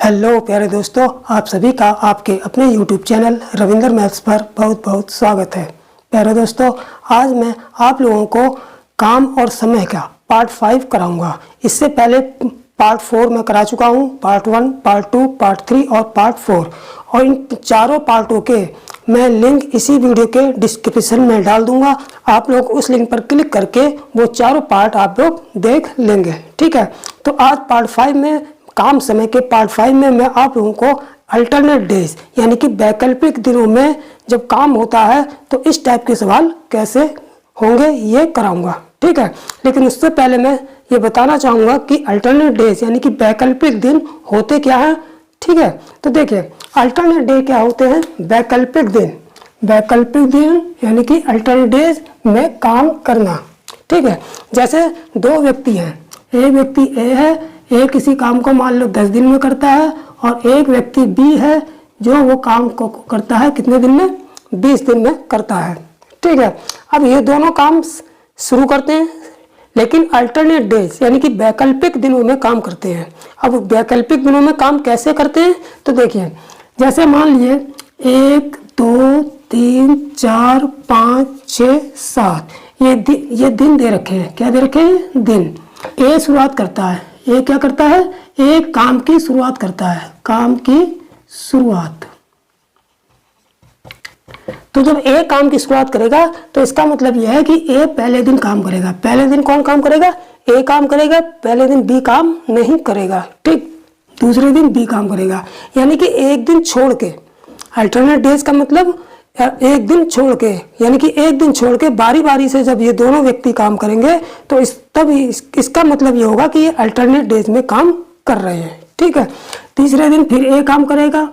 Hello प्यारे दोस्तों, आप सभी का आपके अपने YouTube चैनल रविंदर मैथ्स पर बहुत बहुत स्वागत है। प्यारे दोस्तों, आज मैं आप लोगों को काम और समय का पार्ट 5 कराऊंगा। इससे पहले पार्ट 4 में करा चुका हूं, पार्ट 1, पार्ट 2, पार्ट 3 और पार्ट 4। और इन चारों पार्टों के मैं लिंक इसी वीडियो के डिस्क्रिप्शन में डाल दूंगा। आप लोग उस लिंक पर क्लिक करके वो चारों पार्ट आप लोग देख लेंगे। ठीक है, तो आज पार्ट 5 में, काम समय के पार्ट 5 में मैं आप लोगों को अल्टरनेट डेज यानी कि वैकल्पिक दिनों में जब काम होता है तो इस टाइप के सवाल कैसे होंगे ये कराऊंगा। ठीक है, लेकिन उससे पहले मैं ये बताना चाहूँगा कि अल्टरनेट डेज यानी कि वैकल्पिक दिन होते क्या हैं। ठीक है, तो देखिए अल्टरनेट डे क्या होते हैं। वैकल्पिक दिन, वैकल्पिक दिन यानी कि अल्टरनेट डेज में काम करना। ठीक है, जैसे दो व्यक्ति हैं, एक व्यक्ति ए है, एक किसी काम को मान लो 10 दिन में करता है, और एक व्यक्ति बी है जो वो काम को करता है कितने दिन में, 20 दिन में करता है। ठीक है, अब ये दोनों काम शुरू करते हैं लेकिन अल्टरनेट डेज यानी कि वैकल्पिक दिनों में काम करते हैं। अब वैकल्पिक दिनों में काम कैसे करते हैं तो देखिए, जैसे मान लिए 1, 2, 3, 4, 5, 6, 7 ये दिन दे रखे हैं। क्या दे रखे हैं? दिन। ए शुरुआत करता है, ये क्या करता है? एक काम की शुरुआत करता है, काम की शुरुआत। तो जब ए काम की शुरुआत करेगा तो इसका मतलब यह है कि ए पहले दिन काम करेगा। पहले दिन कौन काम करेगा? ए काम करेगा। पहले दिन बी काम नहीं करेगा। ठीक, दूसरे दिन बी काम करेगा। यानी कि एक दिन छोड़ के, अल्टरनेट डेज का मतलब एक दिन छोड़ के, यानी कि एक दिन छोड़ के बारी बारी से जब ये दोनों व्यक्ति काम करेंगे तो इसका मतलब ये होगा कि ये अल्टरनेट डेज में काम कर रहे हैं। ठीक है, तीसरे दिन फिर ए काम करेगा,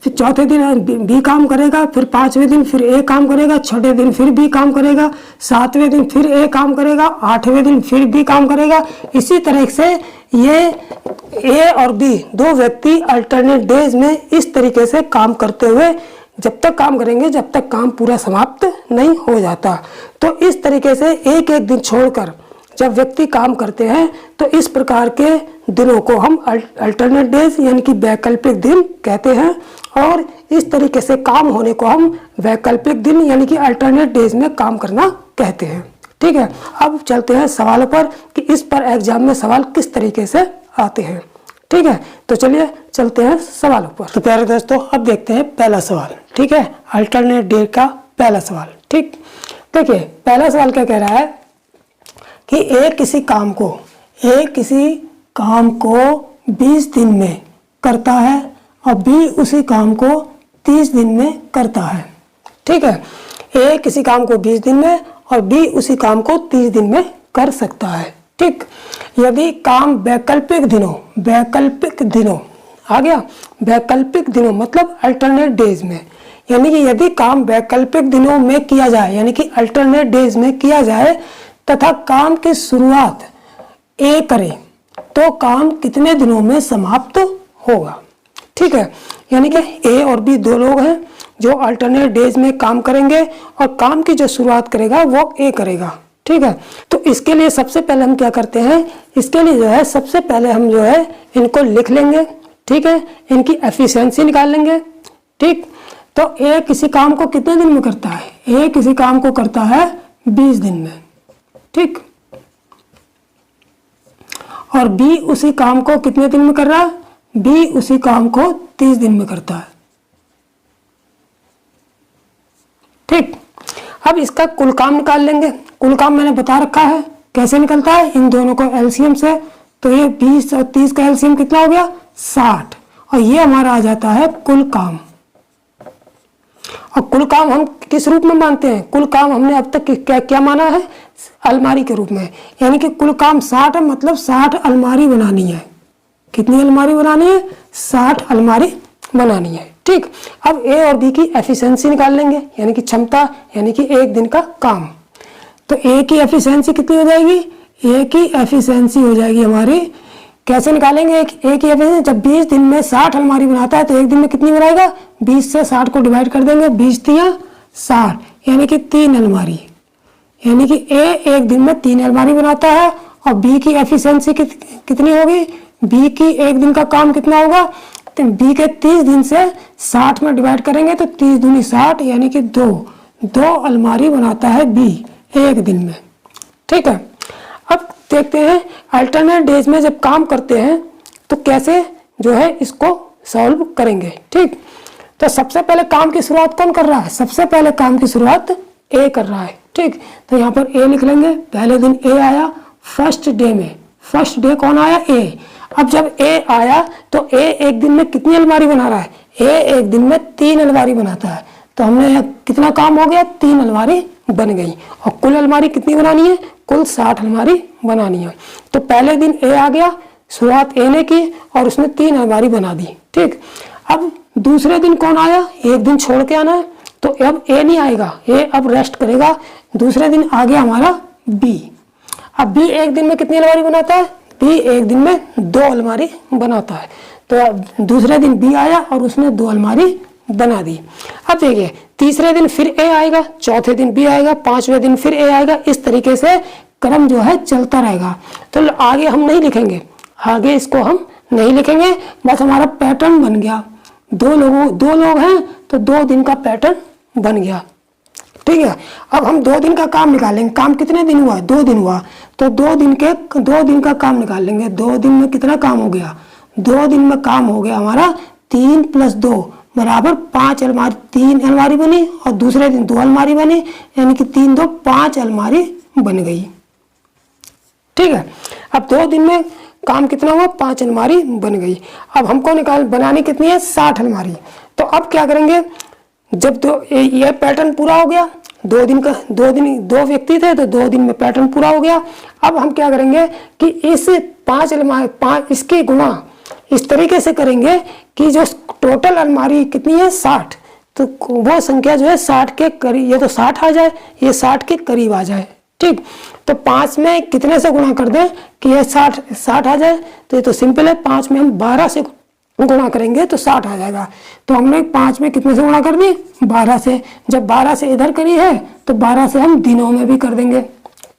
फिर चौथे दिन बी काम करेगा, फिर 5वें दिन फिर ए काम करेगा, 6वें दिन फिर बी काम करेगा, 7वें दिन फिर ए काम करेगा, 8वें दिन फिर बी काम करेगा। इसी तरह से ये ए और बी दो व्यक्ति अल्टरनेट डेज में इस तरीके से काम करते हुए जब तक काम करेंगे जब तक काम पूरा समाप्त नहीं हो जाता। तो इस तरीके से एक एक दिन छोड़कर जब व्यक्ति काम करते हैं तो इस प्रकार के दिनों को हम अल्टरनेट डेज यानी कि वैकल्पिक दिन कहते हैं। और इस तरीके से काम होने को हम वैकल्पिक दिन यानी कि अल्टरनेट डेज में काम करना कहते हैं। ठीक है, अब चलते हैं सवालों पर कि इस पर एग्जाम में सवाल किस तरीके से आते हैं। ठीक है, तो चलिए चलते हैं सवालों पर। तो प्यारे दोस्तों, अब देखते हैं पहला सवाल। ठीक है, अल्टरनेट डे का पहला सवाल। ठीक, देखिए पहला सवाल क्या कह रहा है कि ए किसी काम को 20 दिन में करता है और बी उसी काम को 30 दिन में करता है। ठीक है, ए किसी काम को 20 दिन में और बी उसी काम को 30 दिन में कर सकता है। ठीक, यदि काम वैकल्पिक दिनों आ गया, वैकल्पिक दिनों मतलब अल्टरनेट डेज में, यानी कि यदि काम वैकल्पिक दिनों में किया जाए यानी कि अल्टरनेट डेज में किया जाए तथा काम की शुरुआत ए करे तो काम कितने दिनों में समाप्त होगा। ठीक है, यानी कि ए और बी दो लोग हैं जो अल्टरनेट डेज में काम करेंगे और काम की जो शुरुआत करेगा वो ए करेगा। ठीक है, तो इसके लिए सबसे पहले हम क्या करते हैं, इसके लिए जो है सबसे पहले हम जो है इनको लिख लेंगे। ठीक है, इनकी एफिशिएंसी निकाल लेंगे। ठीक, तो ए किसी काम को कितने दिन में करता है? ए किसी काम को करता है 20 दिन में। ठीक, और बी उसी काम को कितने दिन में कर रहा है? बी उसी काम को 30 दिन में करता है। ठीक, अब इसका कुल काम निकाल लेंगे। कुल काम मैंने बता रखा है कैसे निकलता है, इन दोनों को एलसीएम से। तो ये 20 और 30 का एलसीएम कितना हो गया? 60, और ये हमारा आ जाता है कुल काम। और कुल काम हम किस रूप में मानते हैं? कुल काम हमने अब तक क्या माना है? अलमारी के रूप में। यानी कि कुल काम 60 है, मतलब 60 अलमारी बनानी है। कितनी अलमारी बनानी है? 60 अलमारी बनानी है। ठीक, अब ए और बी की एफिशिएंसी निकाल लेंगे यानी कि क्षमता, यानी कि एक दिन का काम। तो ए की एफिशिएंसी कितनी हो जाएगी? ए की एफिशिएंसी हो जाएगी हमारी, कैसे निकालेंगे ए की एफिशिएंसी? जब 20 दिन में 60 अलमारी बनाता है तो एक दिन में कितनी बनाएगा? 20 से 60 को डिवाइड कर देंगे, 20 तिया 60, यानी कि 3 अलमारी। यानी कि ए एक दिन में 3 अलमारी बनाता है और बी की एफिशिएंसी कितनी होगी? बी की एक दिन का काम कितना होगा? बी के 30 दिन से 60 में डिवाइड करेंगे तो 30 दूनी 60 यानी कि 2 अलमारी बनाता है बी एक दिन में। ठीक है, अब देखते हैं अल्टरनेट डेज में जब काम करते हैं तो कैसे जो है इसको सॉल्व करेंगे। ठीक, तो सबसे पहले काम की शुरुआत कौन कर रहा है? सबसे पहले काम की शुरुआत ए कर रहा है। ठीक, तो यहाँ पर ए लिख लेंगे। पहले दिन ए आया फर्स्ट डे में, फर्स्ट डे कौन आया? ए। अब जब ए आया तो ए एक दिन में कितनी अलमारी बना रहा है? ए एक दिन में 3 अलमारी बनाता है। तो हमने कितना काम हो गया? 3 अलमारी बन गई। और कुल अलमारी कितनी बनानी है? कुल 60 अलमारी बनानी है। तो पहले दिन ए आ गया, शुरुआत ए ने की और उसने 3 अलमारी बना दी। ठीक, अब दूसरे दिन कौन आया? एक दिन छोड़ के आना है, तो अब ए नहीं आएगा, ए अब रेस्ट करेगा। दूसरे दिन आ गया हमारा बी। अब बी एक दिन में कितनी अलमारी बनाता है? बी एक दिन में 2 अलमारी बनाता है। तो अब दूसरे दिन बी आया और उसने 2 अलमारी बना दी। अब देखिए तीसरे दिन फिर ए आएगा, चौथे दिन बी आएगा, 5वें दिन फिर ए आएगा। इस तरीके से क्रम जो है चलता रहेगा। तो आगे हम नहीं लिखेंगे, आगे इसको हम नहीं लिखेंगे, बस हमारा पैटर्न बन गया। 2 लोग हैं तो 2 दिन का पैटर्न बन गया। ठीक है, अब हम 2 दिन का काम निकालेंगे। काम कितने दिन हुआ? 2 दिन हुआ, तो 2 दिन का काम निकाल लेंगे। 2 दिन में कितना काम हो गया? 2 दिन में काम हो गया हमारा 3 + 2 बराबर 5 अलमारी। 3 अलमारी बनी और दूसरे दिन 2 अलमारी बनी, यानी कि 3 2 5 अलमारी बन गई। ठीक है, अब 2 दिन में काम कितना हुआ? 5 अलमारी बन गई। अब हमको बनानी कितनी है? 60 अलमारी। तो अब क्या करेंगे? जब ये पैटर्न पूरा हो गया, 2 व्यक्ति थे तो 2 दिन में पैटर्न पूरा हो गया। अब हम क्या करेंगे कि इस 5 अलमारी इसके गुणा इस तरीके से करेंगे कि जो टोटल अलमारी कितनी है? 60, तो वो संख्या जो है 60 के करीब, ये तो 60 आ जाए, ये 60 के करीब आ जाए। ठीक, तो 5 में कितने से गुणा कर दें कि ये 60 आ जाए? तो ये तो सिंपल है, 5 में हम 12 से गुणा करेंगे तो 60 आ जाएगा। तो हमने 5 में कितने से गुणा कर दी? 12 से। जब 12 से इधर करी है तो 12 से हम दिनों में भी कर देंगे।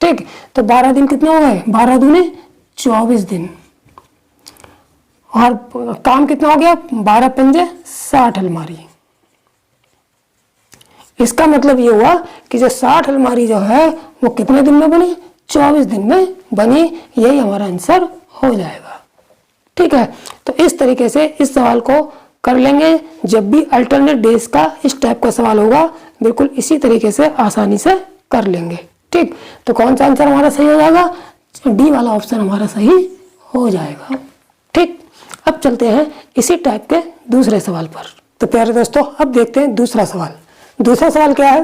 ठीक, तो 12 दिन कितने हो गए? 12 दूने 24 दिन। और काम कितना हो गया? 12 पंजे 60 अलमारी। इसका मतलब ये हुआ कि जो 60 अलमारी जो है वो कितने दिन में बनी? 24 दिन में बनी। यही हमारा आंसर हो जाएगा। ठीक है, तो इस तरीके से इस सवाल को कर लेंगे। जब भी अल्टरनेट डेज का इस टाइप का सवाल होगा बिल्कुल इसी तरीके से आसानी से कर लेंगे। ठीक, तो कौन सा आंसर हमारा सही हो जाएगा? डी वाला ऑप्शन हमारा सही हो जाएगा। ठीक, अब चलते हैं इसी टाइप के दूसरे सवाल पर। तो प्यारे दोस्तों, अब देखते हैं दूसरा सवाल। दूसरा सवाल क्या है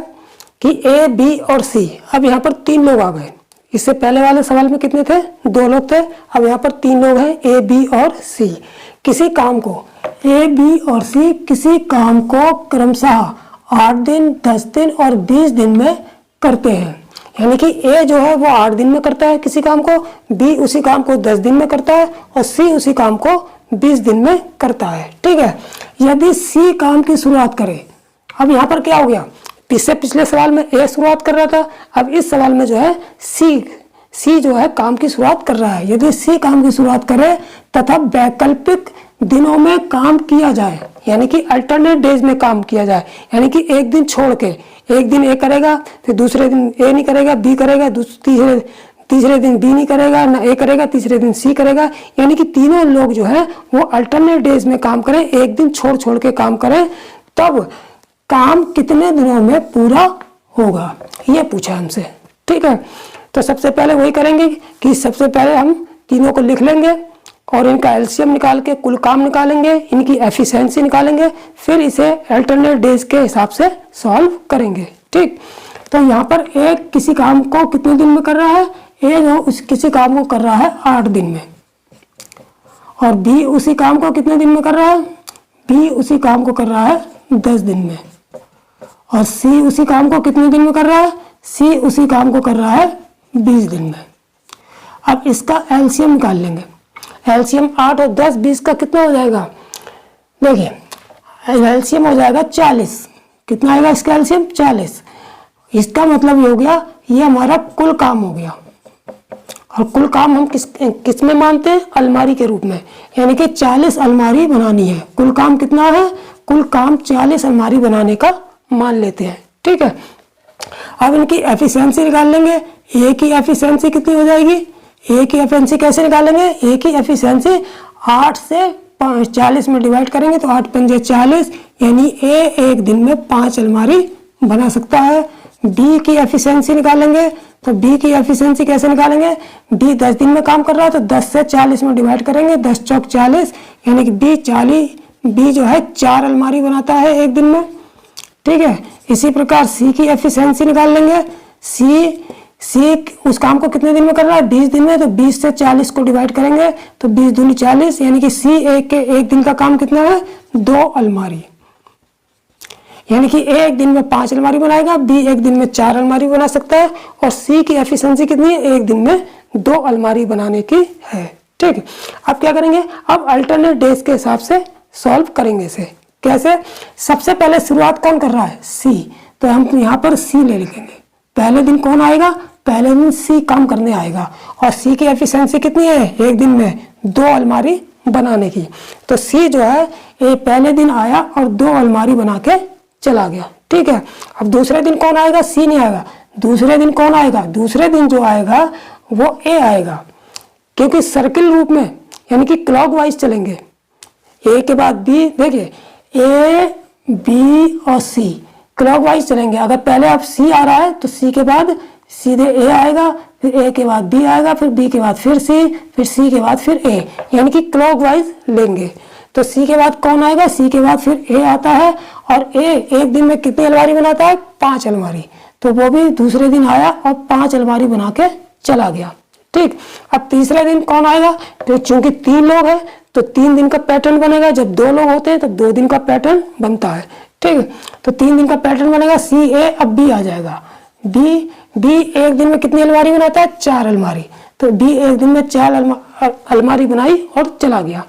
कि ए, बी और सी। अब यहाँ पर 3 लोग आ गए। इससे पहले वाले सवाल में कितने थे? 2 लोग थे। अब यहाँ पर 3 लोग हैं, ए, बी और सी। किसी काम को ए, बी और सी किसी काम को क्रमशः 8 दिन, 10 दिन और 20 दिन में करते हैं। यानी कि ए जो है वो 8 दिन में करता है किसी काम को, बी उसी काम को 10 दिन में करता है और सी उसी काम को 20 दिन में करता है। ठीक है, यदि सी काम की शुरुआत करे, अब यहाँ पर क्या हो गया? पिछले सवाल में ए शुरुआत कर रहा था, अब इस सवाल में जो है सी जो है काम की शुरुआत कर रहा है। यदि सी काम की शुरुआत करे तथा वैकल्पिक दिनों में काम किया जाए, यानी कि अल्टरनेट डेज में काम किया जाए, यानी कि एक दिन छोड़ के, एक दिन ए करेगा फिर दूसरे दिन ए नहीं करेगा, बी करेगा, तीसरे दिन बी नहीं करेगा, ना ए करेगा, तीसरे दिन सी करेगा, यानी कि तीनों लोग जो है वो अल्टरनेट डेज में काम करें, एक दिन छोड़ के काम करें, तब काम कितने दिनों में पूरा होगा, ये पूछा हमसे। ठीक है, तो सबसे पहले वही करेंगे कि सबसे पहले हम तीनों को लिख लेंगे और इनका एलसीएम निकाल के कुल काम निकालेंगे, इनकी एफिशिएंसी निकालेंगे, फिर इसे अल्टरनेट डेज के हिसाब से सॉल्व करेंगे। ठीक, तो यहाँ पर ए किसी काम को कितने दिन में कर रहा है? ए जो किसी काम को कर रहा है 8 दिन में, और बी उसी काम को कितने दिन में कर रहा है? बी उसी काम को कर रहा है 10 दिन में, और सी उसी काम को कितने दिन में कर रहा है? सी उसी काम को कर रहा है 20 दिन में। अब इसका एलसीएम निकाल लेंगे। एलसीएम 8 और 10 20 का कितना हो जाएगा? देखिए एलसीएम हो जाएगा 40। कितना आएगा इसका एलसीएम? 40। इसका मतलब ये हो गया, ये हमारा कुल काम हो गया। और कुल काम हम किस में मानते हैं, अलमारी के रूप में। यानी कि 40 अलमारी बनानी है। कुल काम कितना है, कुल काम 40 अलमारी बनाने का मान लेते हैं। ठीक है, अब इनकी एफिशिएंसी निकाल लेंगे। ए की एफिशिएंसी कितनी हो जाएगी, ए की एफिशिएंसी कैसे निकालेंगे, ए की एफिशिएंसी 8 से 40 में डिवाइड करेंगे तो 8 पंजे 40, यानी ए एक दिन में 5 अलमारी बना सकता है। डी की एफिशिएंसी निकालेंगे तो डी की एफिशिएंसी कैसे निकालेंगे, डी 10 दिन में काम कर रहा है तो 10 से 40 में डिवाइड करेंगे, 10 चौक 40, यानी कि डी जो है 4 अलमारी बनाता है एक दिन में। ठीक है, इसी प्रकार सी की एफिशिएंसी निकाल लेंगे। सी उस काम को कितने दिन में कर रहा है, 20 दिन में, तो 20 से 40 को डिवाइड करेंगे तो 20 दूनी 40, यानी कि सी एक दिन का काम कितना है, 2 अलमारी। यानी कि ए एक दिन में 5 अलमारी बनाएगा, बी एक दिन में 4 अलमारी बना सकता है, और सी की एफिशिएंसी कितनी है, एक दिन में 2 अलमारी बनाने की है। ठीक, अब क्या करेंगे, अब अल्टरनेट डेज के हिसाब से सॉल्व करेंगे इसे। कैसे, सबसे पहले शुरुआत कौन कर रहा है, सी, तो हम यहाँ पर सी ले लिखेंगे। पहले दिन कौन आएगा, पहले दिन सी काम करने आएगा, और सी की एफिशिएंसी कितनी है, एक दिन में 2 अलमारी बनाने की। तो सी जो है ये पहले दिन आया और 2 अलमारी बना के चला गया। ठीक है, अब दूसरे दिन कौन आएगा, सी नहीं आएगा, दूसरे दिन कौन आएगा, दूसरे दिन जो आएगा वो ए आएगा, क्योंकि सर्किल रूप में यानी कि क्लॉकवाइज चलेंगे। ए के बाद बी, देखिए ए बी और सी क्लॉकवाइज चलेंगे। अगर पहले अब सी आ रहा है तो सी के बाद सीधे ए आएगा, फिर ए के बाद बी आएगा, फिर बी के बाद फिर सी, फिर सी के बाद फिर ए, यानी कि क्लॉकवाइज लेंगे। तो सी के बाद कौन आएगा, सी के बाद फिर ए आता है, और ए एक दिन में कितनी अलमारी बनाता है, 5 अलमारी, तो वो भी दूसरे दिन आया और 5 अलमारी बना के चला गया। ठीक, अब तीसरे दिन कौन आएगा, तो चूंकि 3 लोग हैं तो 3 दिन का पैटर्न बनेगा। जब 2 लोग होते हैं तब 2 दिन का पैटर्न बनता है। ठीक, तो 3 दिन का पैटर्न बनेगा, सी ए, अब बी आ जाएगा। बी एक दिन में कितनी अलमारी बनाता है, 4 अलमारी, तो बी एक दिन में 4 अलमारी बनाई और चला गया।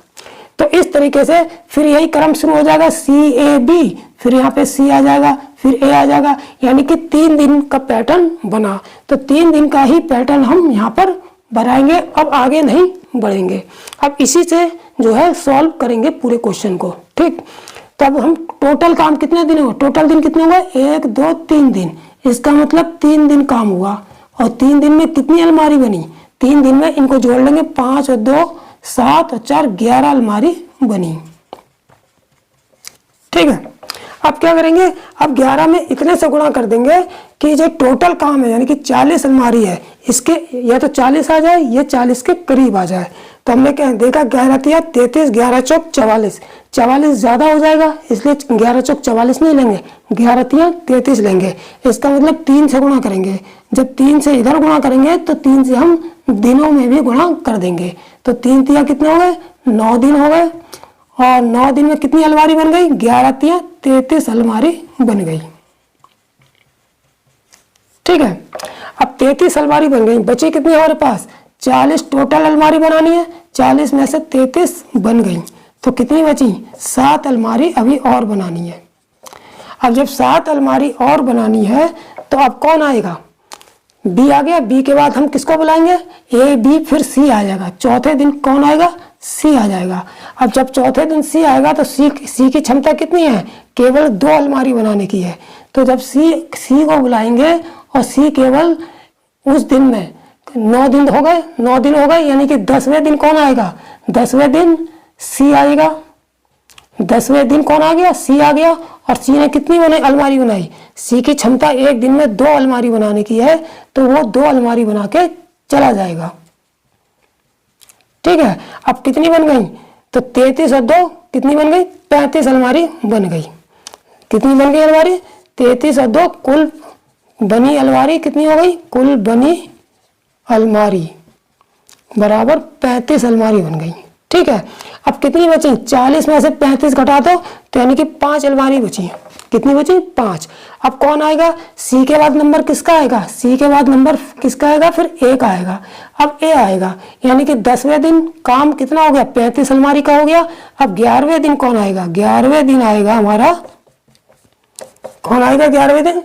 तो इस तरीके से फिर यही क्रम शुरू हो जाएगा, सी ए बी, फिर यहाँ पे सी आ जाएगा, फिर ए आ जाएगा, यानी कि 3 दिन का पैटर्न बना। तो 3 दिन का ही पैटर्न हम यहाँ पर बनाएंगे, अब आगे नहीं बढ़ेंगे। अब इसी से जो है सॉल्व करेंगे पूरे क्वेश्चन को। ठीक, तब हम टोटल काम कितने दिन हुआ, टोटल दिन कितने हुआ, 1 2 3 दिन, इसका मतलब 3 दिन काम हुआ, और 3 दिन में कितनी अलमारी बनी, 3 दिन में इनको जोड़ लेंगे, 5 और 2 7 और 4 11 अलमारी बनी। ठीक है, अब क्या करेंगे, अब 11 में इतने से गुणा कर देंगे कि जो टोटल काम है यानी कि 40 अलमारी है, इसके या तो 40 आ जाए या 40 के करीब आ जाए। तो हमने क्या देखा, 11 तिया 33, 11 चौक 44, 44 ज्यादा हो जाएगा, इसलिए 11 चौक 44 नहीं लेंगे, 11 तिया 33 लेंगे। इसका मतलब 3 से गुणा करेंगे। जब 3 से इधर गुणा करेंगे तो 3 से हम दिनों में भी गुणा कर देंगे। तो 3 तिया कितने हो गए, 9 दिन हो गए, और 9 दिन में कितनी अलमारी बन गई, 11 तिया 33 अलमारी बन गई। ठीक है, अब 33 अलमारी बन गई, बची कितनी हमारे पास, 40 टोटल अलमारी बनानी है, 40 में से 33 बन गई, तो कितनी बची, 7 अलमारी अभी और बनानी है। अब जब 7 अलमारी और बनानी है तो अब कौन आएगा, बी आ गया, बी के बाद हम किसको बुलाएंगे, ए बी, फिर सी आ जाएगा। चौथे दिन कौन आएगा, सी आ जाएगा। अब जब चौथे दिन सी आएगा तो सी की क्षमता कितनी है, केवल 2 अलमारी बनाने की है। तो जब सी को बुलाएंगे और सी केवल उस दिन में 9 दिन हो गए, 9 दिन हो गए, यानी कि 10वें दिन कौन आएगा, 10वें दिन सी आएगा। 10वें दिन कौन आ गया, सी आ गया, और सी ने कितनी अलमारी बनाई, सी की क्षमता एक दिन में 2 अलमारी बनाने की है, तो वो 2 अलमारी बना के चला जाएगा। ठीक है, अब कितनी बन गई, तो 33 और 2 कितनी बन गई, 35 अलमारी बन गई। कितनी बन गई अलमारी, 33 और 2 कुल बनी अलमारी कितनी हो गई, कुल बनी अलमारी बराबर 35 अलमारी बन गई। ठीक है, अब कितनी बची, 40 में से 35 घटा दो तो यानी कि 5 अलमारी बची। कितनी बची, 5। अब कौन आएगा, सी के बाद नंबर किसका आएगा, सी के बाद नंबर किसका आएगा, फिर ए का आएगा। अब ए आएगा, यानी कि 10वें दिन काम कितना हो गया, 35 अलमारी का हो गया। अब 11वें दिन कौन आएगा, 11वें दिन आएगा हमारा, कौन आएगा 11वें दिन,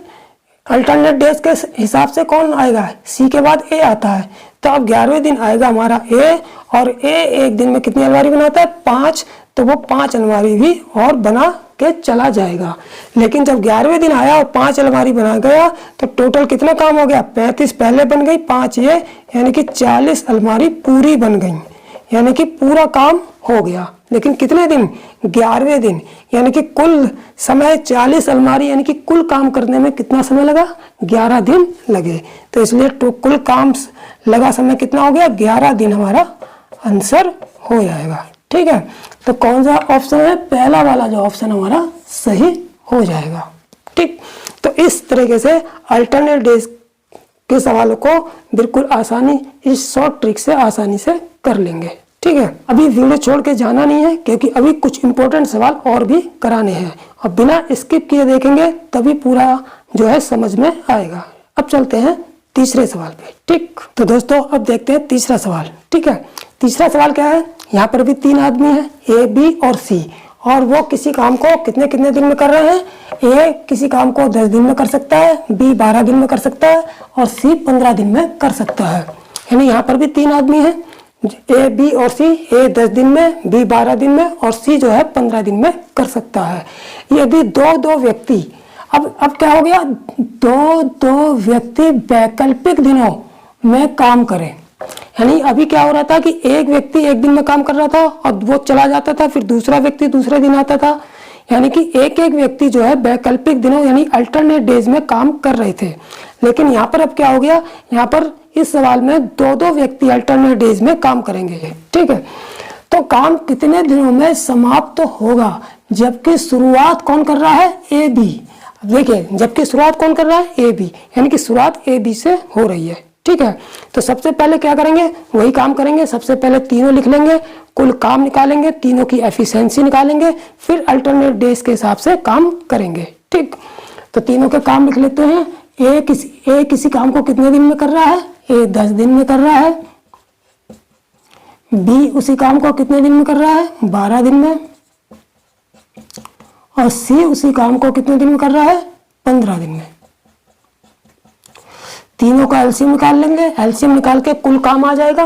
अल्टरनेट डेज के हिसाब से कौन आएगा, सी के बाद ए आता है, तो अब 11वें दिन आएगा हमारा ए, और ए एक दिन में कितनी अलमारी बनाता है, 5, तो वो 5 अलमारी भी और बना के चला जाएगा। लेकिन जब 11वें दिन आया और 5 अलमारी बना गया तो टोटल कितना काम हो गया, 35 पहले बन गई, 5 ये, यानी कि 40 अलमारी पूरी बन गई, यानी कि पूरा काम हो गया। लेकिन कितने दिन, 11वें दिन, यानी कि कुल समय 40 अलमारी, यानी कि कुल काम करने में कितना समय लगा, 11 दिन लगे। तो इसलिए तो कुल काम लगा समय कितना हो गया, 11 दिन हमारा आंसर हो जाएगा। ठीक है, तो कौन सा ऑप्शन है, पहला वाला जो ऑप्शन हमारा सही हो जाएगा। ठीक, तो इस तरीके से अल्टरनेट डेज के सवालों को बिल्कुल आसानी, इस शॉर्ट ट्रिक से आसानी से कर लेंगे। ठीक है, अभी वीडियो छोड़ के जाना नहीं है, क्योंकि अभी कुछ इंपॉर्टेंट सवाल और भी कराने हैं, और बिना स्किप किए देखेंगे तभी पूरा जो है समझ में आएगा। अब चलते हैं तीसरे सवाल पे। ठीक, तो दोस्तों अब देखते हैं तीसरा सवाल। ठीक है, तीसरा सवाल क्या है, यहाँ पर भी 3 आदमी हैं, ए, बी और सी, और वो किसी काम को कितने कितने दिन में कर रहे हैं। ए किसी काम को 10 दिन में कर सकता है, बी 12 दिन में कर सकता है, और सी 15 दिन में कर सकता है। यानी यहाँ पर भी 3 आदमी हैं, ए, बी और सी। ए 10 दिन में, बी 12 दिन में, और सी जो है 15 दिन में कर सकता है। यदि दो व्यक्ति, अब क्या हो गया, दो व्यक्ति वैकल्पिक दिनों में काम करें। यानी अभी क्या हो रहा था कि एक व्यक्ति एक दिन में काम कर रहा था और वो चला जाता था, फिर दूसरा व्यक्ति दूसरे दिन आता था, यानी कि एक व्यक्ति जो है वैकल्पिक दिनों यानी अल्टरनेट डेज में काम कर रहे थे। लेकिन यहाँ पर अब क्या हो गया, यहाँ पर इस सवाल में 2 व्यक्ति अल्टरनेट डेज में काम करेंगे। ठीक है, तो काम कितने दिनों में समाप्त होगा, जबकि शुरुआत कौन कर रहा है, ए बी। देखिए, जबकि शुरुआत कौन कर रहा है, ए बी, यानी कि शुरुआत ए बी से हो रही है। ठीक है, तो सबसे पहले क्या करेंगे, वही काम करेंगे। सबसे पहले तीनों लिख लेंगे, कुल काम निकालेंगे, तीनों की एफिशिएंसी निकालेंगे, फिर अल्टरनेट डेज के हिसाब से काम करेंगे। ठीक, तो तीनों के काम लिख लेते हैं। ए किसी काम को कितने दिन में कर रहा है, ए 10 दिन में कर रहा है। बी उसी काम को कितने दिन में कर रहा है, 12 दिन में। और सी उसी काम को कितने दिन में कर रहा है, 15 दिन में। तीनों का एलसीएम निकाल लेंगे, एलसीएम निकाल के कुल काम आ जाएगा।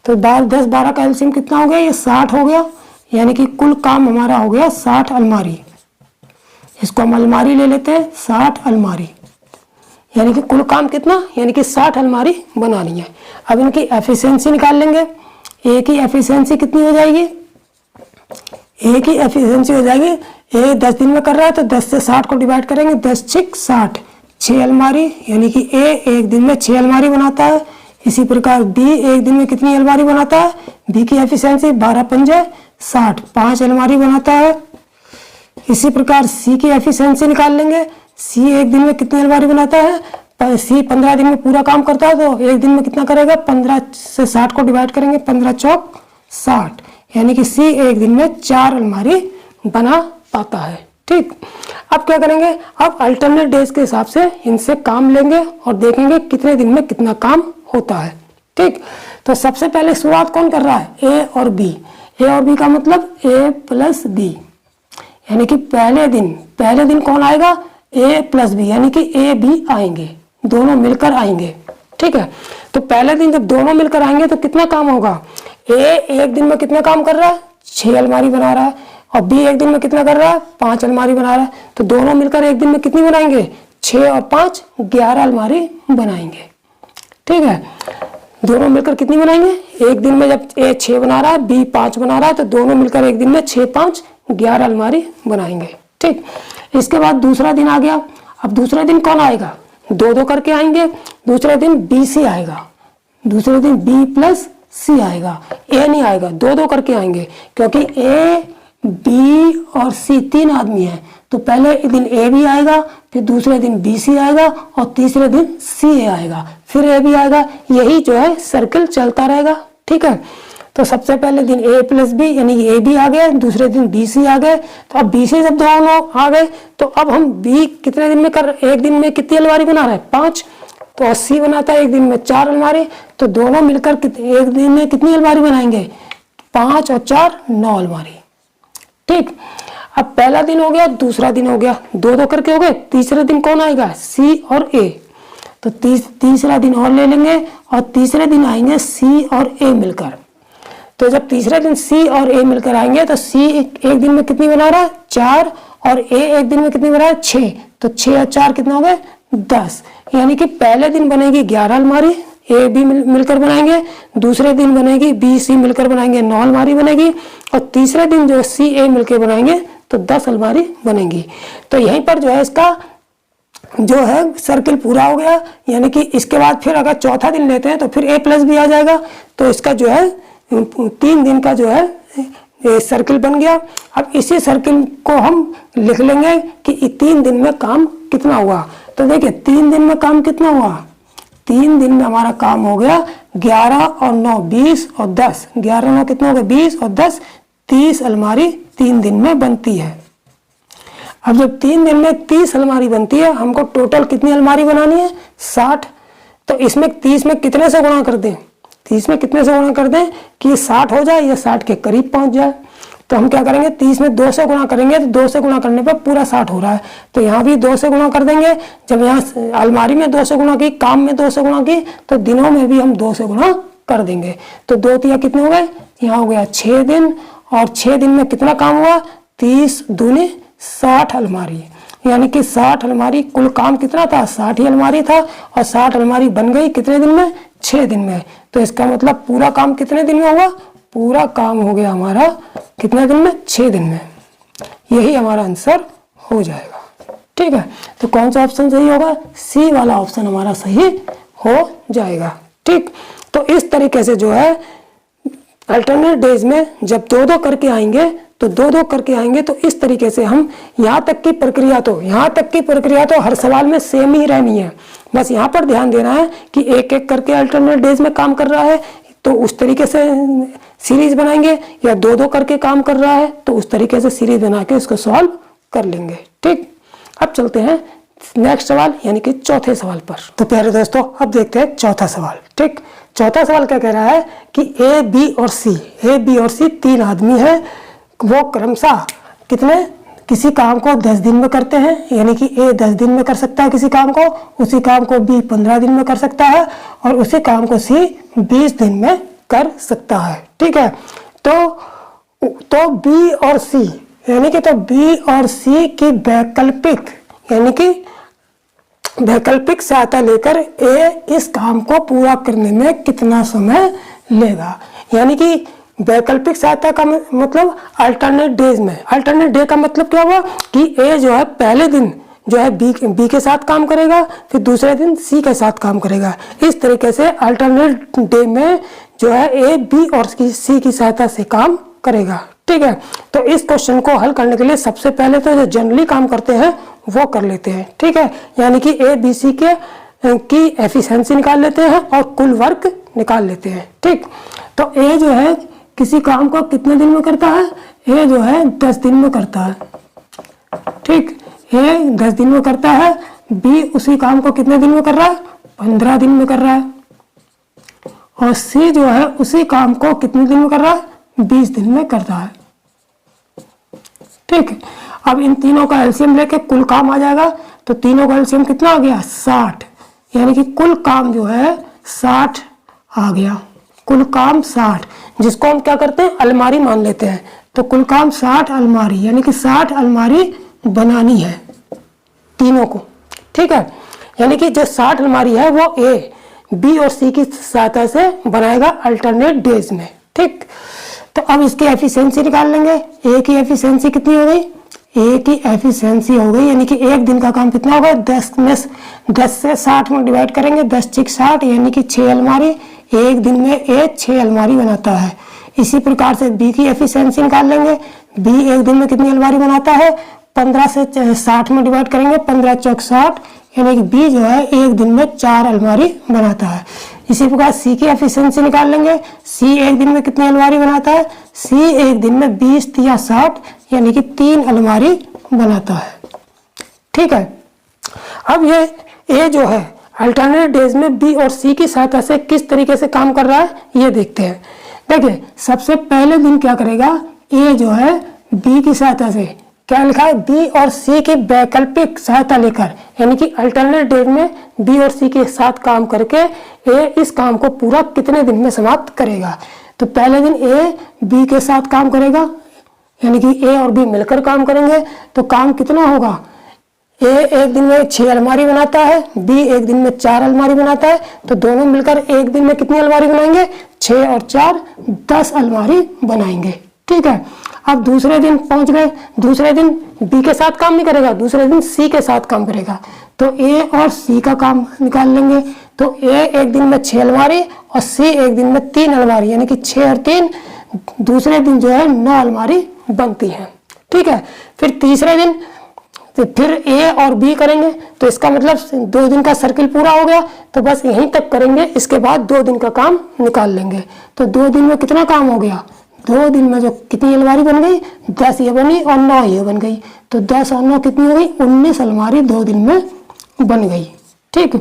तो 10 12 का एलसीएम कितना हो गया, ये 60 हो गया, यानी कि कुल काम हमारा हो गया 60 अलमारी। इसको हम अलमारी ले लेते हैं, 60 अलमारी, यानी कि कुल काम कितना, यानी कि 60 अलमारी बनानी है। अब इनकी एफिशिएंसी निकाल लेंगे। ए की एफिशिएंसी कितनी हो जाएगी, ए की एफिशिएंसी हो जाएगी, ए 10 दिन में कर रहा है तो 10 से 60 को डिवाइड करेंगे, 10 6 60, 6 अलमारी, यानी कि ए एक दिन में 6 अलमारी बनाता है। इसी प्रकार बी एक दिन में कितनी अलमारी बनाता है, बी की एफिशिएंसी 12 पंजे 60, 5 अलमारी बनाता है। इसी प्रकार सी की एफिशिएंसी निकाल लेंगे। सी एक दिन में कितनी अलमारी बनाता है, सी 15 दिन में पूरा काम करता है, तो एक दिन में कितना करेगा, 15 से 60 को डिवाइड करेंगे, 15 चौक 60, यानी कि सी एक दिन में 4 अलमारी बना पाता है। ठीक, अब क्या करेंगे, अब अल्टरनेट डेज के हिसाब से इनसे काम लेंगे और देखेंगे कितने दिन में कितना काम होता है। ठीक, तो सबसे पहले शुरुआत कौन कर रहा है, ए और बी। ए और बी का मतलब ए प्लस बी, यानी कि पहले दिन कौन आएगा, ए प्लस बी, यानी कि ए बी आएंगे, दोनों मिलकर आएंगे। ठीक है, तो पहले दिन जब दोनों मिलकर आएंगे तो कितना काम होगा, ए एक दिन में कितना काम कर रहा है, 6 अलमारी बना रहा है, और बी एक दिन में कितना कर रहा है, 5 अलमारी बना रहा है। तो दोनों मिलकर एक दिन में कितनी बनाएंगे, 6 और 5 11 अलमारी बनाएंगे। ठीक है, दोनों मिलकर कितनी बनाएंगे, एक दिन में जब ए 6 बना रहा है, बी 5 बना रहा है, तो दोनों मिलकर एक दिन में 6 5 11 अलमारी बनाएंगे। ठीक, इसके बाद दूसरा दिन आ गया। अब दूसरे दिन कौन आएगा, 2 करके आएंगे। दूसरे दिन बी सी आएगा, दूसरे दिन बी प्लस सी आएगा, ए नहीं आएगा, 2 करके आएंगे, क्योंकि ए बी और सी 3 आदमी हैं। तो पहले दिन ए बी आएगा, फिर दूसरे दिन बी सी आएगा, और तीसरे दिन सी ए आएगा, फिर ए बी आएगा, यही जो है सर्कल चलता रहेगा। ठीक है, तो सबसे पहले दिन ए प्लस बी यानी ए बी आ गए, दूसरे दिन बी सी आ गए। तो अब बी सी जब दोनों आ गए तो अब हम बी कितने दिन में एक दिन में कितनी अलमारी बना रहे हैं, 5, तो सी बनाता है एक दिन में 4 अलमारी। तो दोनों मिलकर एक दिन में कितनी अलमारी बनाएंगे, 5 और 4 9 अलमारी। ठीक, अब पहला दिन हो गया, दूसरा दिन हो गया, दो दो करके हो गए। तीसरे दिन कौन आएगा? सी और ए। तो तीसरा दिन और ले लेंगे और तीसरे दिन आएंगे सी और ए मिलकर। तो जब तीसरे दिन सी और ए मिलकर आएंगे तो सी एक दिन में कितनी बना रहा है? 4, और ए एक दिन में कितनी बना रहा है? 6। तो 6 और 4 कितना हो गए? 10। यानी कि पहले दिन बनेगी 11 अलमारी, ए बी मिलकर बनाएंगे। दूसरे दिन बनेगी बी सी मिलकर बनाएंगे, 9 अलमारी बनेगी। और तीसरे दिन जो सी ए मिलकर बनाएंगे तो 10 अलमारी बनेगी। तो यहीं पर जो है इसका जो है सर्किल पूरा हो गया। यानी कि इसके बाद फिर अगर चौथा दिन लेते हैं तो फिर ए प्लस भी आ जाएगा। तो इसका जो है 3 दिन का जो है सर्किल बन गया। अब इसी सर्किल को हम लिख लेंगे कि 3 दिन में काम कितना हुआ। तो देखिए 3 दिन में काम कितना हुआ? 3 दिन में हमारा काम हो गया 11 और 9 20 और 10। 11 9 कितना हो गया? 20 और 10 30 अलमारी 3 दिन में बनती है। अब जब 3 दिन में 30 अलमारी बनती है, हमको टोटल कितनी अलमारी बनानी है? 60। तो इसमें 30 में कितने से गुणा कर दें? 30 में कितने से गुणा कर दें कि 60 हो जाए या 60 के करीब पहुंच जाए। तो हम क्या करेंगे? 30 में 2 से गुणा करेंगे तो 2 से गुणा करने पर पूरा 60 हो रहा है। तो यहाँ भी 2 से गुणा कर देंगे। जब यहाँ अलमारी में 2 से गुणा की, काम में 2 से गुणा की, तो दिनों में भी हम 2 से गुणा कर देंगे। तो 2 तिया कितने हो गए? यहाँ हो गया 6 दिन। और 6 दिन में कितना काम हुआ? 30 दूनी 60 अलमारी। यानी कि 60 अलमारी, कुल काम कितना था? 60 ही अलमारी था। और 60 अलमारी बन गई कितने दिन में? 6 दिन में। तो इसका मतलब पूरा काम कितने दिन में हुआ? पूरा काम हो गया हमारा कितने दिन में? 6 दिन में। यही हमारा आंसर हो जाएगा। ठीक है, तो कौन सा ऑप्शन सही होगा? सी वाला ऑप्शन हमारा सही हो जाएगा। ठीक, तो इस तरीके से जो है अल्टरनेट डेज में जब 2-2 करके आएंगे तो 2-2 करके आएंगे तो इस तरीके से हम यहाँ तक की प्रक्रिया तो हर सवाल में सेम ही रहनी है। बस यहाँ पर ध्यान देना है कि एक एक करके अल्टरनेट डेज में काम कर रहा है तो उस तरीके से सीरीज बनाएंगे, या 2-2 करके काम कर रहा है तो उस तरीके से सीरीज बना के उसको सॉल्व कर लेंगे। ठीक, अब चलते हैं नेक्स्ट सवाल यानी कि चौथे सवाल पर। तो प्यारे दोस्तों अब देखते हैं चौथा सवाल। ठीक, चौथा सवाल क्या कह रहा है कि ए बी और सी 3 आदमी हैं। वो क्रमशः किसी काम को 10 दिन में करते हैं। यानी कि ए 10 दिन में कर सकता है किसी काम को, उसी काम को बी 15 दिन में कर सकता है और उसी काम को सी 20 दिन में कर सकता है। ठीक है, तो बी और सी यानी कि बी और सी की वैकल्पिक सहायता लेकर ए इस काम को पूरा करने में कितना समय लेगा। यानी कि वैकल्पिक सहायता का मतलब अल्टरनेट डेज में, अल्टरनेट डे का मतलब क्या हुआ कि ए जो है पहले दिन जो है बी के साथ काम करेगा, फिर दूसरे दिन सी के साथ काम करेगा। इस तरीके से अल्टरनेट डे में जो है ए बी और सी की सहायता से काम करेगा। ठीक है, तो इस क्वेश्चन को हल करने के लिए सबसे पहले तो जो जनरली काम करते हैं वो कर लेते हैं। ठीक है, यानी कि ए बी सी की एफिशिएंसी निकाल लेते हैं और कुल वर्क निकाल लेते हैं। ठीक, तो ए जो है किसी काम को कितने दिन में करता है? ए जो है 10 दिन में करता है। ठीक, ए 10 दिन में करता है, बी उसी काम को कितने दिन में कर रहा है? 15 दिन में कर रहा है। और सी जो है उसी काम को कितने दिन में कर रहा है? 20 दिन में कर रहा है। ठीक, अब इन तीनों का एलसीएम लेके कुल काम आ जाएगा। तो तीनों का एलसीएम कितना आ गया? 60। यानी कि कुल काम जो है 60 आ गया। कुल काम 60, जिसको हम क्या करते हैं? अलमारी मान लेते हैं। तो कुल काम 60 अलमारी, यानी कि 60 अलमारी बनानी है तीनों को। ठीक है, यानी कि जो 60 अलमारी है वो ए बी और सी की सहायता से बनाएगा अल्टरनेट डेज में। ठीक, तो अब इसकी एफिशिएंसी निकाल लेंगे। ए की एफिशिएंसी कितनी हो गई? ए की एफिशिएंसी हो गई यानी कि एक दिन का काम कितना होगा? 10 से 60 में डिवाइड करेंगे, 10 6 60 यानी कि 6 अलमारी। एक दिन में ए 6 अलमारी बनाता है। इसी प्रकार से बी की एफिशिएंसी निकाल लेंगे। बी एक दिन में कितनी अलमारी बनाता है? 15 से 60 में डिवाइड करेंगे, 15 चौक 60 यानी कि बी जो है एक दिन में 4 अलमारी बनाता है। इसी प्रकार सी की एफिशिएंसी निकाल लेंगे। सी एक दिन में कितनी अलमारी बनाता है? सी एक दिन में 20 या 60 यानी कि 3 अलमारी बनाता है। ठीक है, अब ये ए जो है अल्टरनेट डेज में बी और सी की सहायता से किस तरीके से काम कर रहा है ये देखते हैं। देखिए सबसे पहले दिन क्या करेगा? ए जो है बी की सहायता से क्या लिखा है, बी और सी की वैकल्पिक सहायता लेकर, यानी कि अल्टरनेट डेज में बी और सी के साथ काम करके ए इस काम को पूरा कितने दिन में समाप्त करेगा। तो पहले दिन ए बी के साथ काम करेगा, यानी कि ए और बी मिलकर काम करेंगे, तो काम कितना होगा, ए एक दिन में 6 अलमारी बनाता है, बी एक दिन में 4 अलमारी बनाता है, तो दोनों मिलकर एक दिन में कितनी अलमारी बनाएंगे, 6 और 4 10 अलमारी बनाएंगे। ठीक है, अब दूसरे दिन पहुंच गए, दूसरे दिन बी के साथ काम नहीं करेगा, दूसरे दिन सी के साथ काम करेगा, तो ए और सी का काम निकाल लेंगे। तो ए एक दिन में 6 अलमारी और सी एक दिन में 3 अलमारी, यानी कि 6 और 3 दूसरे दिन जो है 9 अलमारी बनती है। ठीक है, फिर तीसरे दिन तो फिर ए और बी करेंगे, तो इसका मतलब 2 दिन का सर्किल पूरा हो गया, तो बस यहीं तक करेंगे, इसके बाद 2 दिन का काम निकाल लेंगे। तो 2 दिन में कितना काम हो गया, 2 दिन में जो कितनी अलमारी बन गई, 10 ये बनी और 9 ये बन गई, तो 10 और 9 कितनी हो गई, 19 अलमारी 2 दिन में बन गई। ठीक,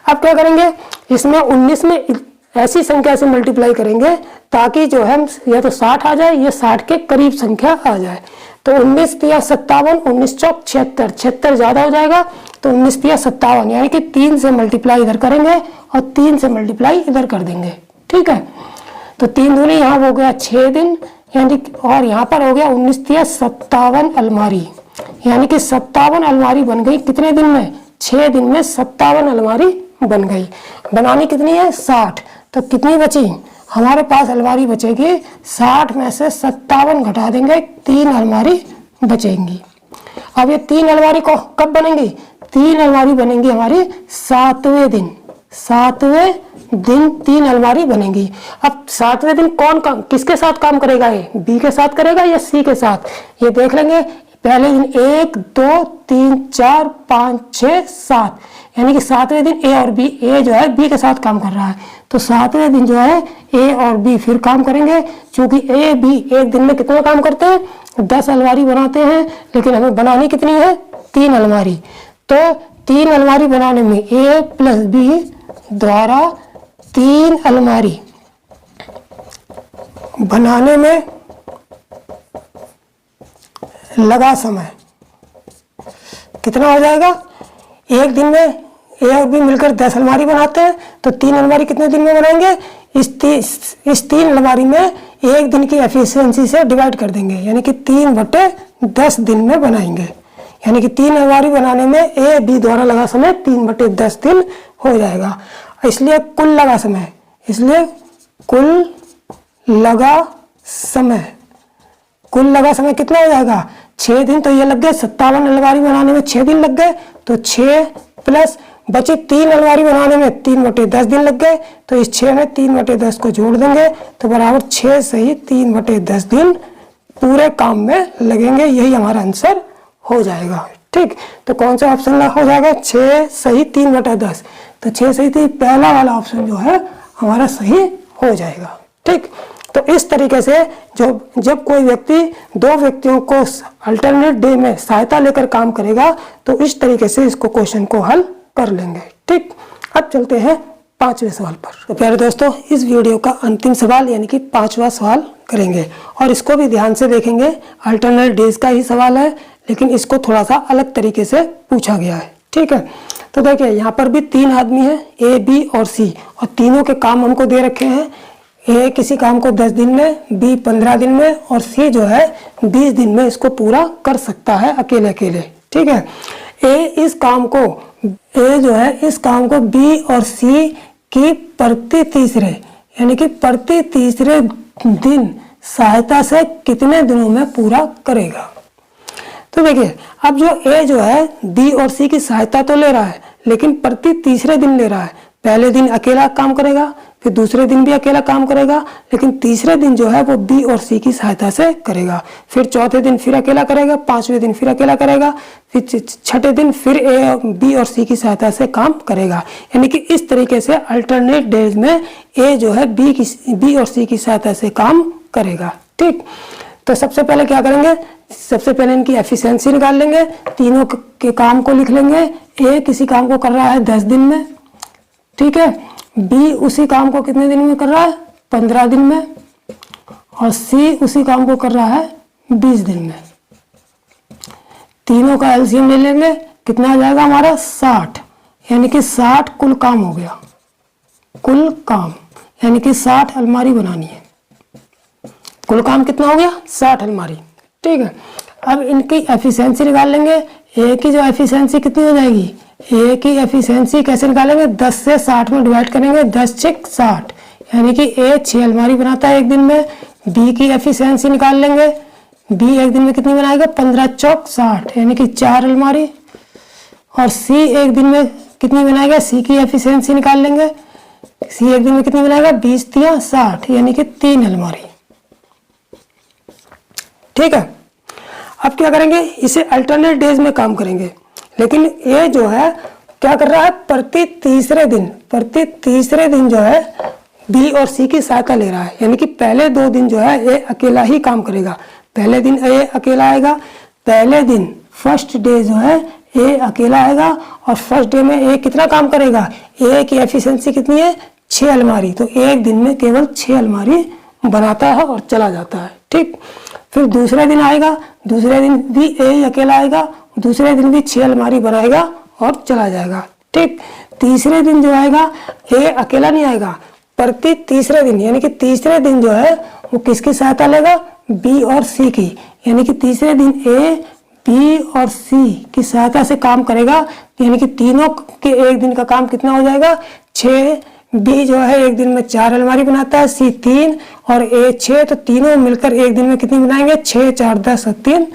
अब क्या करेंगे, इसमें 19 में ऐसी संख्या से मल्टीप्लाई करेंगे ताकि जो है या तो 60 आ जाए या 60 के करीब संख्या आ जाए। तो 19 तिया 57, 19 चौक 76, 76 ज्यादा हो जाएगा, तो 19 तिया 57, यानी कि 3 से मल्टीप्लाई इधर करेंगे और 3 से मल्टीप्लाई इधर कर देंगे। ठीक है, तो 3 दूनी यहाँ हो गया 6 दिन, यानी और यहाँ पर हो गया 19 तिया 57 अलमारी, यानी कि 57 अलमारी बन गई कितने दिन में, 6 दिन में 57 अलमारी बन गई। बनानी कितनी है, 60, तो कितनी बची हमारे पास अलमारी बचेगी, 60 में से 57 घटा देंगे, 3 अलमारी बचेंगी। अब ये 3 अलमारी को कब बनेंगी, 3 अलमारी बनेंगी हमारी 7वें दिन, 7वें दिन 3 अलमारी बनेंगी। अब 7वें दिन कौन काम किसके साथ काम करेगा, ये बी के साथ करेगा या सी के साथ, ये देख लेंगे। पहले दिन 1 2 3 4 5 6 7, यानी कि 7वें दिन ए और बी, ए जो है बी के साथ काम कर रहा है, तो 7वें दिन जो है ए और बी फिर काम करेंगे। क्योंकि ए बी एक दिन में कितना काम करते हैं, 10 अलमारी बनाते हैं, लेकिन हमें बनानी कितनी है, 3 अलमारी। तो 3 अलमारी बनाने में ए प्लस बी द्वारा 3 अलमारी बनाने में लगा समय कितना हो जाएगा, एक दिन में ए और बी मिलकर 10 अलमारी बनाते हैं, तो 3 अलमारी कितने दिन में बनाएंगे, इस 3 अलमारी में एक दिन की एफिशिएंसी से डिवाइड कर देंगे, यानी कि 3/10 दिन में बनाएंगे। यानी कि 3 अलमारी बनाने में ए बी द्वारा लगा समय 3/10 दिन हो जाएगा। इसलिए कुल लगा समय, इसलिए कुल लगा समय, कुल लगा समय कितना हो जाएगा, 6 दिन। तो ये लग गए 57 अलमारी बनाने में 6 दिन लग गए, तो 6 प्लस बची 3 अलमारी बनाने में 3/10 दिन लग गए, तो इस 6 में 3/10 को जोड़ देंगे, तो बराबर 6 सही 3/10 दिन पूरे काम में लगेंगे। यही हमारा आंसर हो जाएगा। ठीक, तो कौन सा ऑप्शन हो जाएगा, 6 सही 3/10, तो 6 सही 3 पहला वाला ऑप्शन जो है हमारा सही हो जाएगा। ठीक, तो इस तरीके से जब कोई व्यक्ति 2 व्यक्तियों को अल्टरनेट डे में सहायता लेकर काम करेगा, तो इस तरीके से इसको क्वेश्चन को हल कर लेंगे। ठीक, अब चलते हैं 5वें सवाल पर। तो प्यारे दोस्तों, इस वीडियो का अंतिम सवाल यानी कि 5वां सवाल करेंगे, और इसको भी ध्यान से देखेंगे। अल्टरनेट डेज का ही सवाल है, लेकिन इसको थोड़ा सा अलग तरीके से पूछा गया है। ठीक है, तो देखिए यहाँ पर भी 3 आदमी हैं, ए बी और सी, और तीनों के काम हमको दे रखे हैं। ए किसी काम को 10 दिन में, बी 15 दिन में, और सी जो है 20 दिन में इसको पूरा कर सकता है अकेले अकेले। ठीक है, इस काम को बी और सी की प्रति तीसरे यानी कि प्रति तीसरे दिन सहायता से कितने दिनों में पूरा करेगा। तो देखिए, अब जो है बी और सी की सहायता तो ले रहा है, लेकिन प्रति तीसरे दिन ले रहा है। पहले दिन अकेला काम करेगा, फिर दूसरे दिन भी अकेला काम करेगा, लेकिन तीसरे दिन जो है वो बी और सी की सहायता से करेगा। फिर चौथे दिन फिर अकेला करेगा, 5वें दिन फिर अकेला करेगा, फिर 6ठे दिन फिर बी और सी की सहायता से काम करेगा। यानी कि इस तरीके से अल्टरनेट डेज में ए जो है बी और सी की सहायता से काम करेगा। ठीक, तो सबसे पहले क्या करेंगे, सबसे पहले इनकी एफिशिएंसी निकाल लेंगे, तीनों के काम को लिख लेंगे। ए किसी काम को कर रहा है 10 दिन में, ठीक है, बी उसी काम को कितने दिन में कर रहा है, 15 दिन में, और सी उसी काम को कर रहा है 20 दिन में। तीनों का एलसीएम ले लेंगे, कितना आ जाएगा हमारा 60, यानी कि 60 कुल काम हो गया। कुल काम यानी कि 60 अलमारी बनानी है। कुल काम कितना हो गया? 60 अलमारी। ठीक है, अब इनकी एफिशिएंसी निकाल लेंगे। ए की जो एफिशिएंसी कितनी हो जाएगी? ए की एफिशिएंसी कैसे निकालेंगे? 10 से 60 में डिवाइड करेंगे, 10 छक 60, यानी कि ए 6 अलमारी बनाता है एक दिन में। बी की एफिशिएंसी निकाल लेंगे। बी एक दिन में कितनी बनाएगा? 15 चौक 60, यानी कि 4 अलमारी। और सी एक दिन में कितनी बनाएगा? सी की एफिशिएंसी निकाल लेंगे। सी एक दिन में कितनी बनाएगा? 20 तिया 60, यानी कि 3 अलमारी। ठीक है, अब क्या करेंगे? इसे अल्टरनेट डेज में काम करेंगे, लेकिन ये जो है क्या कर रहा है? प्रति तीसरे दिन जो है बी और सी की सहायता ले रहा है, यानी कि पहले 2 दिन जो है ये अकेला ही काम करेगा। पहले दिन ये अकेला आएगा, पहले दिन फर्स्ट डे जो है ये अकेला आएगा, और फर्स्ट डे में ये कितना काम करेगा? ए की एफिशिएंसी कितनी है? 6 अलमारी, तो एक दिन में केवल 6 अलमारी बनाता है और चला जाता है। ठीक, फिर दूसरे दिन आएगा, दूसरे दिन भी ए अकेला आएगा, दूसरे दिन भी 6 अलमारी बनाएगा और चला जाएगा। ठीक, तीसरे दिन जो आएगा ए अकेला नहीं आएगा, प्रति तीसरे दिन यानी कि तीसरे दिन जो है वो किसकी सहायता लेगा? बी और सी की, यानी कि तीसरे दिन ए बी और सी की सहायता से काम करेगा, यानी कि तीनों के एक दिन का काम कितना हो जाएगा? 6। बी जो है एक दिन में 4 अलमारी बनाता है, सी 3 और ए 6, तो तीनों मिलकर एक दिन में कितनी बनाएंगे? 6 4 10 और 3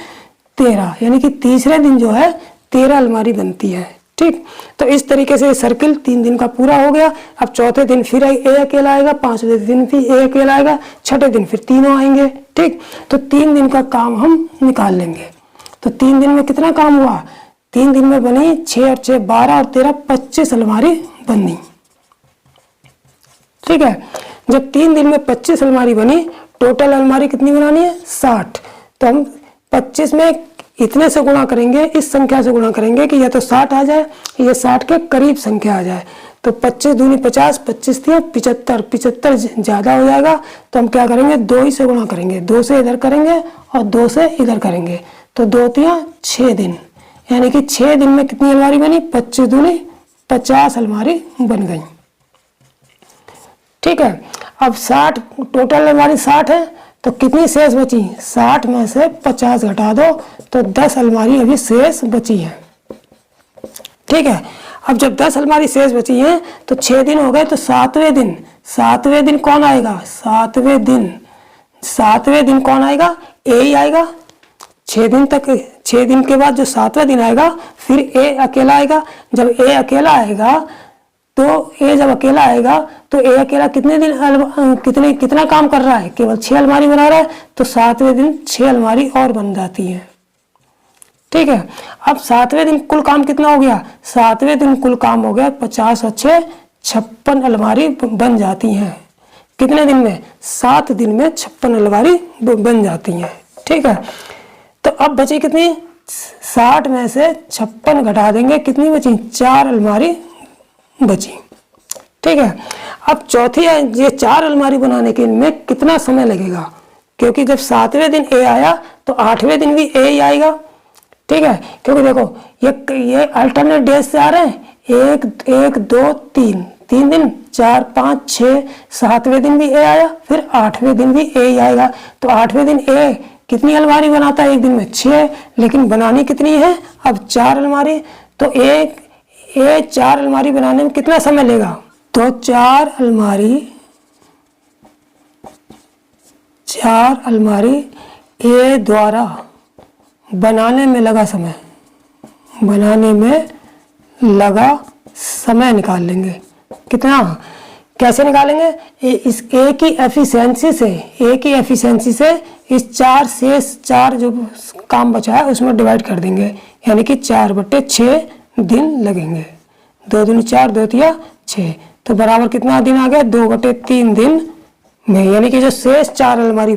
13, यानी कि तीसरे दिन जो है 13 अलमारी बनती है। ठीक, तो इस तरीके से सर्किल 3 दिन का पूरा हो गया। अब चौथे दिन फिर ए अकेला आएगा, 5वें दिन फिर ए अकेला आएगा, छठे दिन फिर तीनों आएंगे। ठीक, तो 3 दिन का काम हम निकाल लेंगे। तो 3 दिन में कितना काम हुआ? 3 दिन में बनी 6 और 6 12 और 13 25 अलमारी बनी। ठीक है, जब 3 दिन में 25 अलमारी बनी, टोटल अलमारी कितनी बनानी है? 60। तो हम 25 में इतने से गुणा करेंगे, इस संख्या से गुणा करेंगे कि या तो 60 आ जाए या 60 के करीब संख्या आ जाए। तो 25 दूनी 50, 25 दिया 75, 75 ज्यादा हो जाएगा, तो हम क्या करेंगे? 2 ही से गुणा करेंगे, 2 से इधर करेंगे और 2 से इधर करेंगे, तो 2 तिया 6 दिन, यानी कि 6 दिन में कितनी अलमारी बनी? 25 दूनी 50 अलमारी बन गई। ठीक है, अब 60 टोटल अलमारी 60 है, तो कितनी शेष बची? 60 में से 50 घटा दो तो 10 अलमारी अभी शेष बची है। ठीक है, अब जब 10 अलमारी शेष बची है तो 6 दिन हो गए, तो 7वें दिन कौन आएगा? 7वें दिन कौन आएगा? ए ही आएगा। 6 दिन के बाद जो 7वां दिन आएगा फिर ए अकेला आएगा। जब ए अकेला आएगा तो ए अकेला कितना काम कर रहा है? केवल 6 अलमारी बना रहा है, तो 7वें दिन 6 अलमारी और बन जाती है। ठीक है, अब 7वें दिन कुल काम कितना हो गया? 7वें दिन कुल काम हो गया 50 और 6 56 अलमारी बन जाती हैं। कितने दिन में? 7 दिन में 56 अलमारी बन जाती हैं। ठीक है, तो अब बची कितनी? 60 में से 56 घटा देंगे, कितनी बची? 4 अलमारी बची। ठीक है, अब चौथी है, ये 4 अलमारी बनाने के में कितना समय लगेगा? क्योंकि जब 7वें दिन ए आया तो 8वें दिन भी ए ही आएगा। ठीक है, क्योंकि देखो ये अल्टरनेट डेज से आ रहे हैं, 1 1 2 3 दिन, 4 5 6 7वें दिन भी ए आया, फिर 8वें दिन भी ए ही आएगा। तो 8वें दिन ए कितनी अलमारी बनाता है एक दिन में? 6, लेकिन बनानी कितनी है? अब 4 अलमारी। तो ए 4 अलमारी बनाने में कितना समय लेगा? तो 4 अलमारी ए द्वारा बनाने में लगा समय निकाल लेंगे। कितना? कैसे निकालेंगे? इस ए की एफिशिएंसी से इस 4 जो काम बचा है उसमें डिवाइड कर देंगे, यानी कि 4/6 दिन लगेंगे। 2 दूनी 4, 2 तिया 6, तो बराबर कितना दिन आ गया? 2/3 दिन में, यानी कि जो शेष 4 अलमारी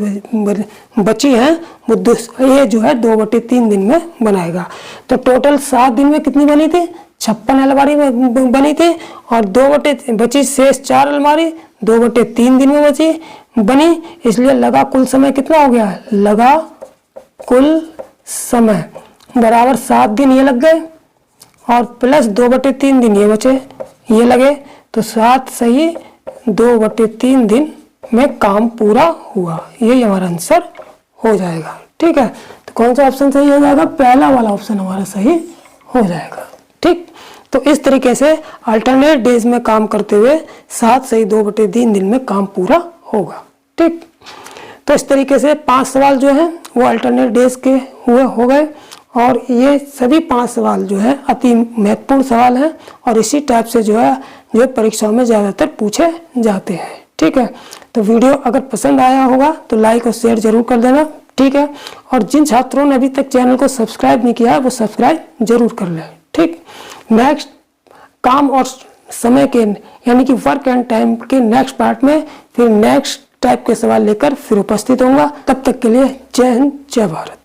बची है वो ये जो है 2/3 दिन में बनाएगा। तो टोटल 7 दिन में कितनी बनी थी? 56 अलमारी बनी थी, और बची शेष 4 अलमारी 2/3 दिन में बनी, इसलिए लगा कुल समय कितना हो गया? लगा कुल समय बराबर 7 दिन ये लग गए और प्लस 2/3 दिन ये बचे, ये लगे, तो 7 सही 2/3 दिन में काम पूरा हुआ। यही हमारा आंसर हो जाएगा। ठीक है, तो कौन सा ऑप्शन सही हो जाएगा? पहला वाला ऑप्शन हमारा सही हो जाएगा। ठीक, तो इस तरीके से अल्टरनेट डेज में काम करते हुए 7 सही 2/3 दिन में काम पूरा होगा। ठीक, तो इस तरीके से 5 सवाल जो है वो अल्टरनेट डेज के हुए हो गए और ये सभी 5 सवाल जो है अति महत्वपूर्ण सवाल हैं और इसी टाइप से जो है परीक्षाओं में ज़्यादातर पूछे जाते हैं। ठीक है, तो वीडियो अगर पसंद आया होगा तो लाइक और शेयर जरूर कर देना। ठीक है, और जिन छात्रों ने अभी तक चैनल को सब्सक्राइब नहीं किया है वो सब्सक्राइब जरूर कर लें। ठीक, नेक्स्ट काम और समय के यानी कि वर्क एंड टाइम के नेक्स्ट पार्ट में फिर नेक्स्ट टाइप के सवाल लेकर फिर उपस्थित होऊंगा। तब तक के लिए जय हिंद, जय भारत।